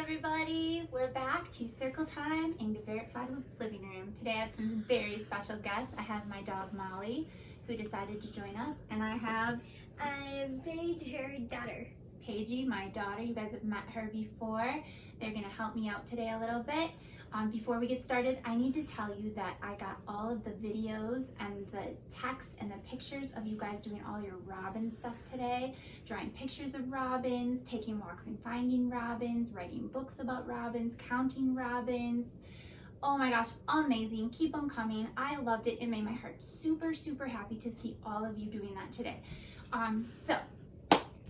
everybody. We're back to Circle Time in Geveret Fladwood's living room. Today I have some very special guests. I have my dog Molly, who decided to join us, and I'm Paige, her daughter. Paigey, my daughter. You guys have met her before. They're gonna help me out today a little bit. Before we get started, I need to tell you that I got all of the videos and the texts and the pictures of you guys doing all your robin stuff today, drawing pictures of robins, taking walks and finding robins, writing books about robins, counting robins. Oh my gosh, amazing. Keep them coming. I loved it. It made my heart super, super happy to see all of you doing that today. So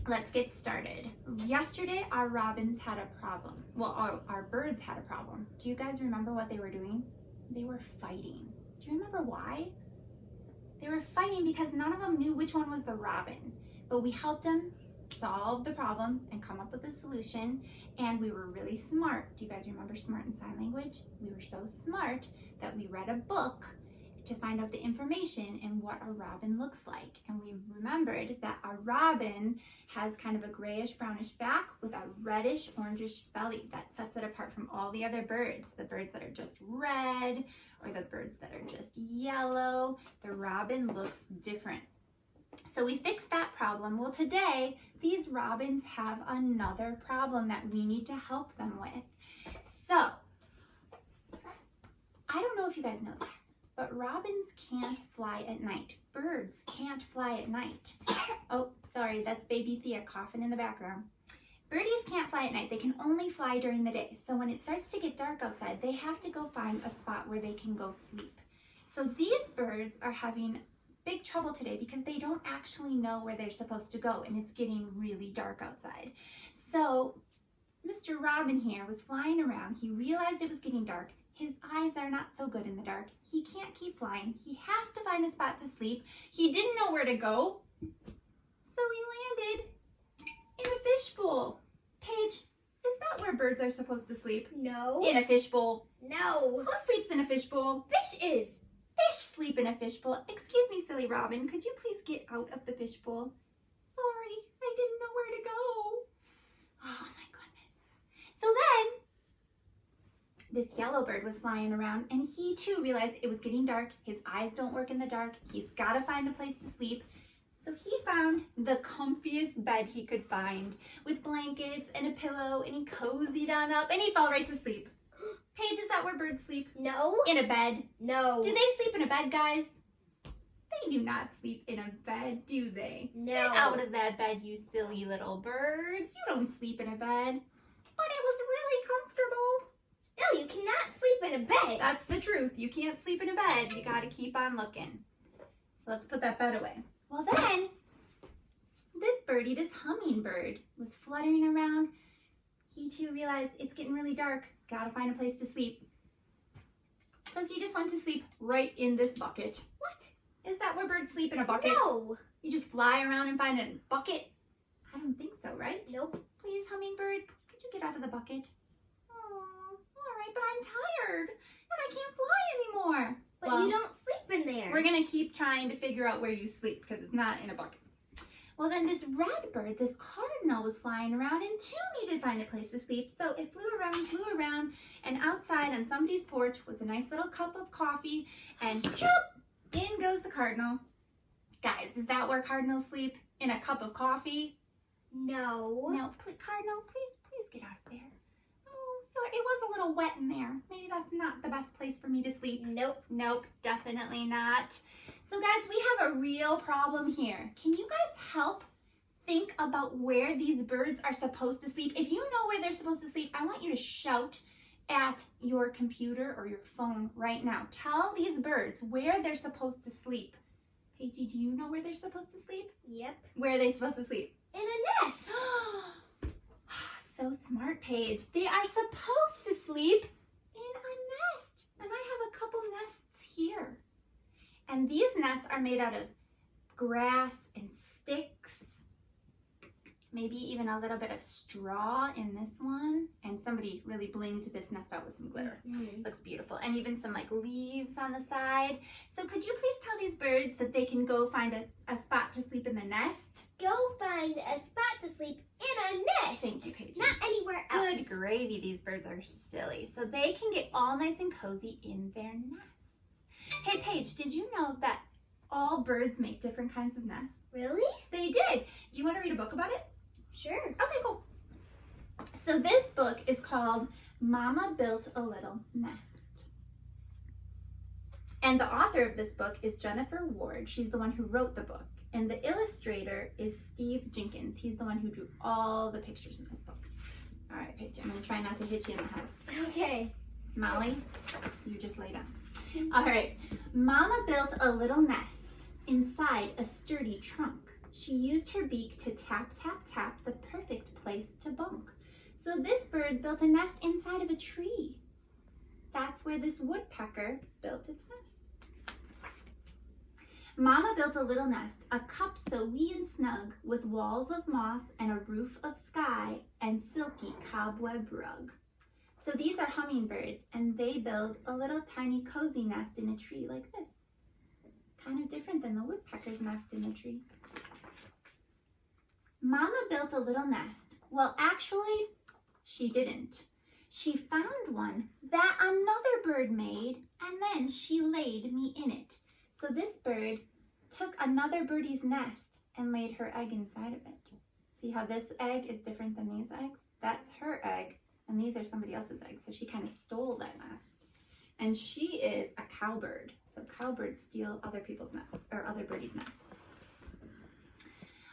let's get started. Yesterday, our robins had a problem. Well, our birds had a problem. Do you guys remember what they were doing? They were fighting. Do you remember why? They were fighting because none of them knew which one was the robin. But we helped them solve the problem and come up with a solution, and we were really smart. Do you guys remember Smart in Sign Language? We were so smart that we read a book to find out the information and what a robin looks like. And we remembered that a robin has kind of a grayish brownish back with a reddish orangish belly that sets it apart from all the other birds. The birds that are just red or the birds that are just yellow. The robin looks different. So we fixed that problem. Well, today, these robins have another problem that we need to help them with. So, I don't know if you guys know this, but robins can't fly at night. Birds can't fly at night. Oh, sorry, that's baby Thea coughing in the background. Birdies can't fly at night. They can only fly during the day. So when it starts to get dark outside, they have to go find a spot where they can go sleep. So these birds are having big trouble today because they don't actually know where they're supposed to go, and it's getting really dark outside. So Mr. Robin here was flying around. He realized it was getting dark. His eyes are not so good in the dark. He can't keep flying. He has to find a spot to sleep. He didn't know where to go, so he landed in a fishbowl. Paige, is that where birds are supposed to sleep? No. In a fishbowl. No. Who sleeps in a fishbowl? Fish is. Fish sleep in a fishbowl. Excuse me, silly Robin. Could you please get out of the fishbowl? Sorry, I didn't know where to go. Oh my goodness. So then, this yellow bird was flying around, and he too realized it was getting dark. His eyes don't work in the dark. He's got to find a place to sleep. So he found the comfiest bed he could find with blankets and a pillow, and he cozied on up, and he fell right to sleep. Paige, is that where birds sleep? No. In a bed? No. Do they sleep in a bed, guys? They do not sleep in a bed, do they? No. Get out of that bed, you silly little bird. You don't sleep in a bed. But it was really comfortable. Still, you cannot sleep in a bed. That's the truth. You can't sleep in a bed. You gotta keep on looking. So let's put that bed away. Well then, this birdie, this hummingbird, was fluttering around. He too realized it's getting really dark. Gotta find a place to sleep. So he just went to sleep right in this bucket. What? Is that where birds sleep, in a bucket? No. You just fly around and find a bucket? I don't think so, right? Nope. Please, hummingbird, could you get out of the bucket? Oh, all right, but I'm tired and I can't fly anymore. But Well, you don't sleep in there. we're gonna keep trying to figure out where you sleep because it's not in a bucket. Well, then this red bird, this cardinal, was flying around and too needed to find a place to sleep. So it flew around, and outside on somebody's porch was a nice little cup of coffee, and choop, in goes the cardinal. Guys, is that where cardinals sleep? In a cup of coffee? No. No, cardinal, please get out of there. Oh, sorry, it was a little wet in there. Maybe that's not the best place for me to sleep. Nope. Nope, definitely not. So guys, we have a real problem here. Can you guys help think about where these birds are supposed to sleep? If you know where they're supposed to sleep, I want you to shout at your computer or your phone right now. Tell these birds where they're supposed to sleep. Paigey, do you know where they're supposed to sleep? Yep. Where are they supposed to sleep? In a nest. So smart, Paige. They are supposed to sleep in a nest. And I have a couple nests here. And these nests are made out of grass and sticks. Maybe even a little bit of straw in this one. And somebody really blinged this nest out with some glitter. Looks beautiful. And even some like leaves on the side. So could you please tell these birds that they can go find a spot to sleep in the nest? Go find a spot to sleep in a nest. Thank you, Paige. Not anywhere else. Good gravy, these birds are silly. So they can get all nice and cozy in their nests. Hey, Paige, did you know that all birds make different kinds of nests? Really? They did. Do you want to read a book about it? Sure. Okay, cool. So this book is called Mama Built a Little Nest. And the author of this book is Jennifer Ward. She's the one who wrote the book. And the illustrator is Steve Jenkins. He's the one who drew all the pictures in this book. All right, Paige, I'm going to try not to hit you in the head. Okay. Molly, you just lay down. All right. Mama built a little nest inside a sturdy trunk. She used her beak to tap, tap, tap, the perfect place to bunk. So this bird built a nest inside of a tree. That's where this woodpecker built its nest. Mama built a little nest, a cup so wee and snug, with walls of moss and a roof of sky and silky cobweb rug. So these are hummingbirds, and they build a little tiny cozy nest in a tree like this. Kind of different than the woodpecker's nest in a tree. Mama built a little nest. Well, actually, she didn't. She found one that another bird made, and then she laid me in it. So this bird took another birdie's nest and laid her egg inside of it. See how this egg is different than these eggs? That's her egg, and these are somebody else's eggs. So she kind of stole that nest. And she is a cowbird. So cowbirds steal other people's nests, or other birdies' nests.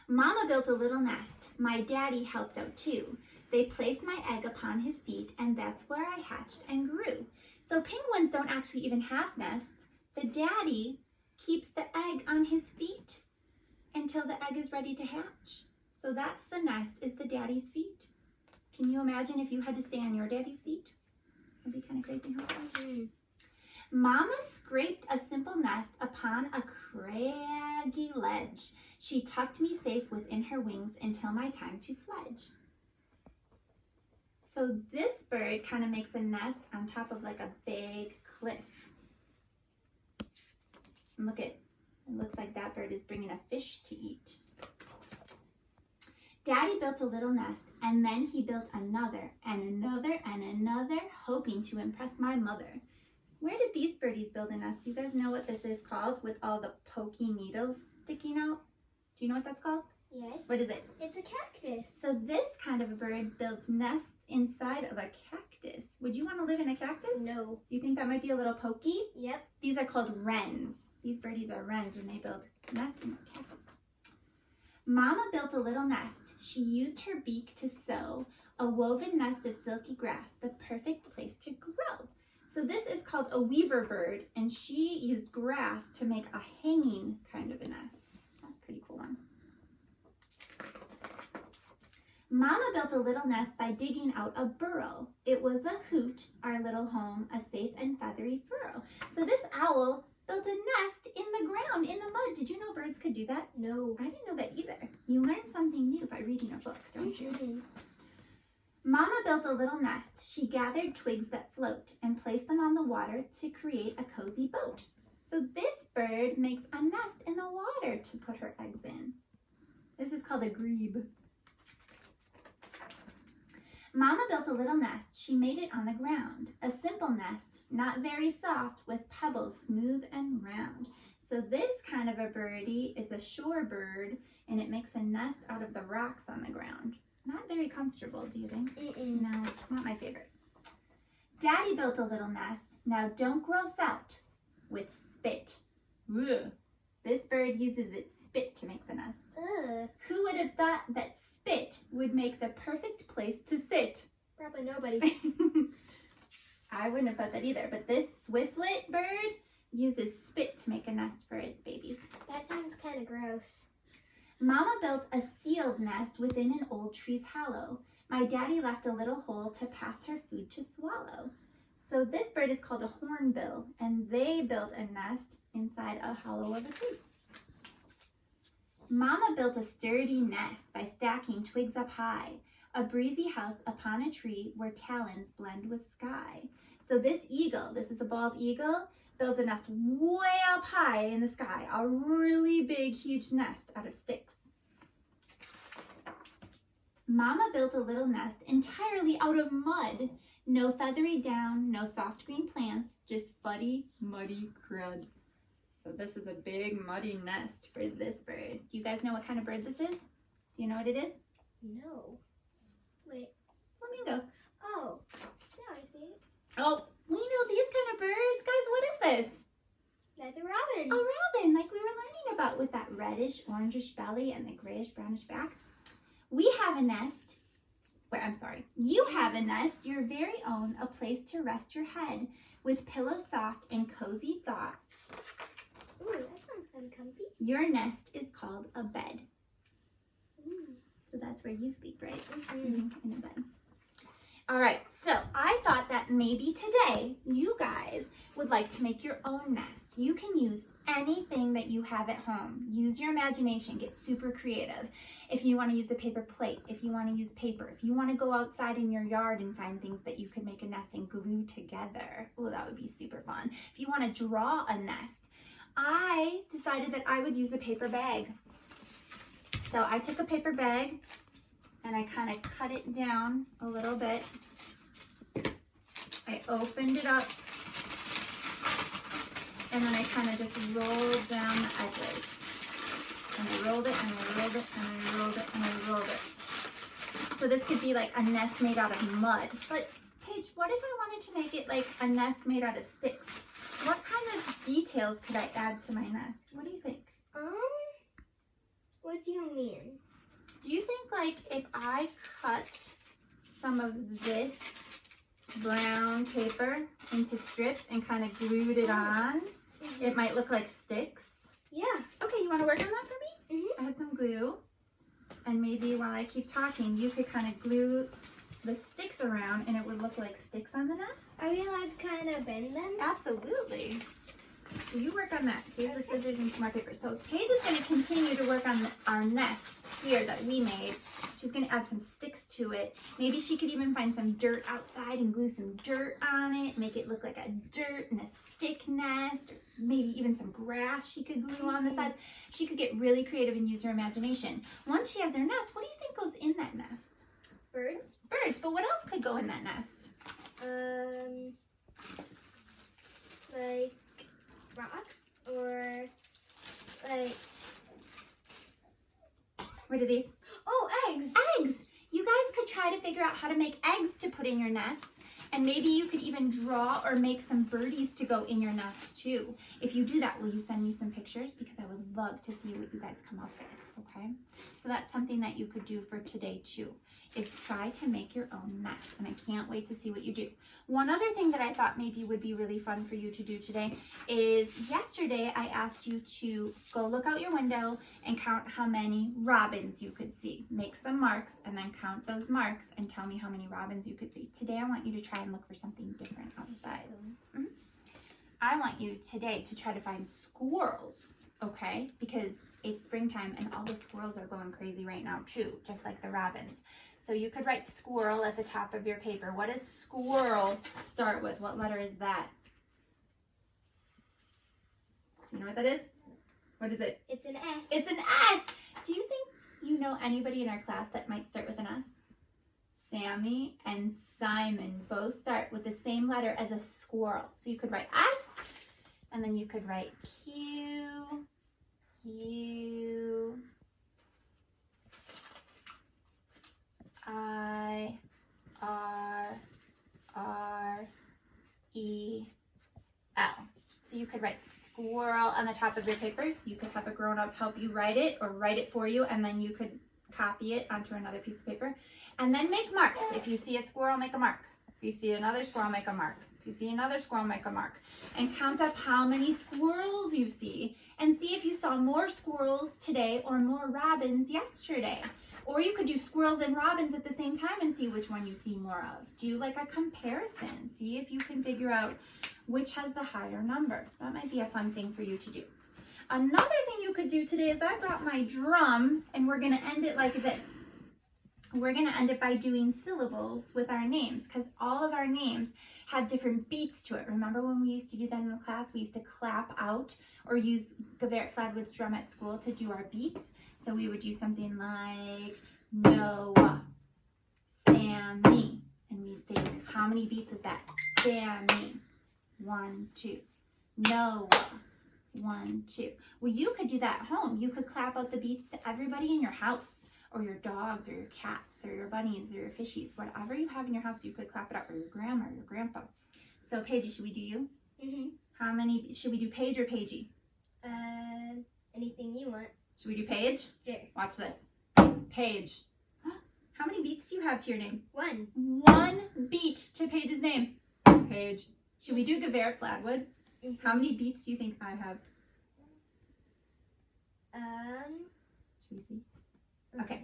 Mama built a little nest. My daddy helped out too. They placed my egg upon his feet, and that's where I hatched and grew. So penguins don't actually even have nests. The daddy keeps the egg on his feet until the egg is ready to hatch. So that's the nest, is the daddy's feet. Can you imagine if you had to stay on your daddy's feet? That'd be kind of crazy, huh? Mama scraped a simple nest upon a craggy ledge. She tucked me safe within her wings until my time to fledge. So this bird kind of makes a nest on top of like a big cliff. And look it looks like that bird is bringing a fish to eat. Daddy built a little nest, and then he built another and another and another, hoping to impress my mother. Where did these birdies build a nest? Do you guys know what this is called with all the pokey needles sticking out? Do you know what that's called? Yes. What is it? It's a cactus. So this kind of a bird builds nests inside of a cactus. Would you want to live in a cactus? No. Do you think that might be a little pokey? Yep. These are called wrens. These birdies are wrens, and they build nests in a cactus. Mama built a little nest. She used her beak to sew a woven nest of silky grass, the perfect place to grow. So this is called a weaver bird, and she used grass to make a hanging kind of a nest. That's a pretty cool one. Mama built a little nest by digging out a burrow. It was a hoot, our little home, a safe and feathery furrow. So this owl built a nest in the ground, in the mud. Did you know birds could do that? No. I didn't know that either. You learn something new by reading a book, don't you? Mama built a little nest. She gathered twigs that float and placed them on the water to create a cozy boat. So this bird makes a nest in the water to put her eggs in. This is called a grebe. Mama built a little nest. She made it on the ground. A simple nest, not very soft, with pebbles smooth and round. So this kind of a birdie is a shore bird, and it makes a nest out of the rocks on the ground. Not very comfortable, do you think? No, not my favorite. Daddy built a little nest. Now don't gross out with spit. Ugh. This bird uses its spit to make the nest. Ugh. Who would have thought that spit would make the perfect place to sit? Probably nobody. I wouldn't have thought that either, but this swiftlet bird uses spit to make a nest for its babies. That sounds kind of gross. Mama built a sealed nest within an old tree's hollow. My daddy left a little hole to pass her food to swallow. So this bird is called a hornbill, and they built a nest inside a hollow of a tree. Mama built a sturdy nest by stacking twigs up high, a breezy house upon a tree where talons blend with sky. So this eagle, this is a bald eagle, built a nest way up high in the sky, a really big, huge nest out of sticks. Mama built a little nest entirely out of mud. No feathery down, no soft green plants, just fuddy, muddy crud. So this is a big muddy nest for this bird. Do you guys know what kind of bird this is? Do you know what it is? No. Wait. Flamingo. Oh. Now I see it. Oh, we know these kind of birds. Guys, what is this? That's a robin. A robin, like we were learning about with that reddish, orangish belly and the grayish, brownish back. We have a nest. You have a nest, your very own, a place to rest your head with pillow soft and cozy thoughts. Ooh, that sounds kind of comfy. Your nest is called a bed. Ooh. So that's where you sleep, right? Mm-hmm. In a bed. All right, so I thought that maybe today you guys would like to make your own nest. You can use anything that you have at home. Use your imagination, get super creative. If you want to use a paper plate, if you want to use paper, if you want to go outside in your yard and find things that you could make a nest and glue together. Oh, that would be super fun. If you want to draw a nest, I decided that I would use a paper bag. So I took a paper bag and I kind of cut it down a little bit. I opened it up and then I kind of just rolled down the edges. And I rolled it and I rolled it and I rolled it and I rolled it. So this could be like a nest made out of mud. But Paige, what if I wanted to make it like a nest made out of sticks? What kind of details could I add to my nest? What do you think? What do you mean? Do you think like if I cut some of this brown paper into strips and kind of glued it on, it might look like sticks? Yeah. Okay, you want to work on that for me? Mm-hmm. I have some glue. And maybe while I keep talking, you could kind of glue the sticks around and it would look like sticks on the nest. Are we allowed to kind of bend them? Absolutely. So you work on that. Here's the scissors and some more paper. So Paige is going to continue to work on our nests here that we made. She's going to add some sticks to it. Maybe she could even find some dirt outside and glue some dirt on it. Make it look like a dirt and a stick nest. Or maybe even some grass she could glue on the sides. She could get really creative and use her imagination. Once she has her nest, what do you think goes in that nest? Birds? Birds. But what else could go in that nest? Like rocks or like What are these? oh, eggs. Eggs! You guys could try to figure out how to make eggs to put in your nests. And maybe you could even draw or make some birdies to go in your nest too. If you do that, will you send me some pictures? Because I would love to see what you guys come up with, okay? So that's something that you could do for today too, is try to make your own nest. And I can't wait to see what you do. One other thing that I thought maybe would be really fun for you to do today is yesterday I asked you to go look out your window and count how many robins you could see. Make some marks and then count those marks and tell me how many robins you could see. Today I want you to try and look for something different outside. I want you today to try to find squirrels, okay? Because it's springtime and all the squirrels are going crazy right now too, just like the robins. So you could write squirrel at the top of your paper. What does squirrel start with? What letter is that? You know what that is? What is it? It's an S. It's an S. Do you think you know anybody in our class that might start with an S? Sammy and Simon both start with the same letter as a squirrel. So you could write S, and then you could write Q, U, I, R, R, E, L. So you could write squirrel on the top of your paper. You could have a grown-up help you write it or write it for you, and then you could copy it onto another piece of paper. And then make marks. If you see a squirrel, make a mark. If you see another squirrel, make a mark. If you see another squirrel, make a mark. And count up how many squirrels you see. And see if you saw more squirrels today or more robins yesterday. Or you could do squirrels and robins at the same time and see which one you see more of. Do like a comparison. See if you can figure out which has the higher number. That might be a fun thing for you to do. Another thing you could do today is I brought my drum and we're going to end it like this. We're going to end it by doing syllables with our names because all of our names have different beats to it. Remember when we used to do that in the class? We used to clap out or use Geveret Fladwood's drum at school to do our beats. So we would do something like Noah, Sammy, and How many beats was that? Sammy. 1, 2. Noah. 1, 2. Well, you could do that at home. You could clap out the beats to everybody in your house, or your dogs, or your cats, or your bunnies, or your fishies. Whatever you have in your house, you could clap it out, or your grandma, or your grandpa. So, Paigey, should we do you? Mm-hmm. How many? Should we do Paige or Paigey? Anything you want. Should we do Paige? Sure. Watch this. Paige. How many beats do you have to your name? 1. 1 beat to Paige's name. Paige. Should we do Geveret Fladwood? Mm-hmm. How many beats do you think I have? Should we see? Okay.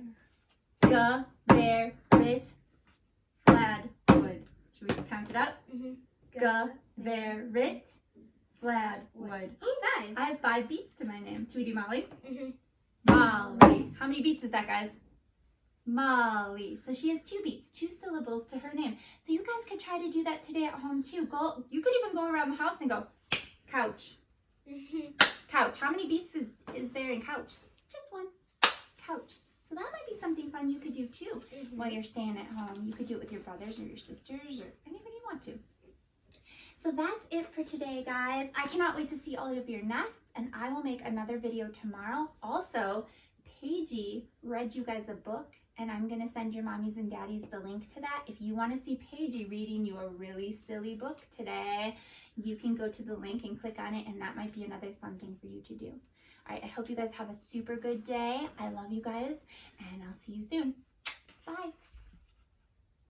Geveret Fladwood. Should we count it out? Mm-hmm. Geveret Fladwood. 5. I have 5 beats to my name. Should we do Molly? Mm-hmm. Molly. How many beats is that, guys? Molly. So she has 2 beats, 2 syllables to her name. So you guys could try to do that today at home too. You could even go around the house and go, couch, Mm-hmm. couch. How many beats is there in couch? Just 1. Couch. So that might be something fun you could do too Mm-hmm. while you're staying at home. You could do it with your brothers or your sisters or anybody you want to. So that's it for today, guys. I cannot wait to see all of your nests, and I will make another video tomorrow. Also, Paigey read you guys a book, and I'm going to send your mommies and daddies the link to that. If you want to see Paigey reading you a really silly book today, you can go to the link and click on it, and that might be another fun thing for you to do. All right, I hope you guys have a super good day. I love you guys, and I'll see you soon. Bye.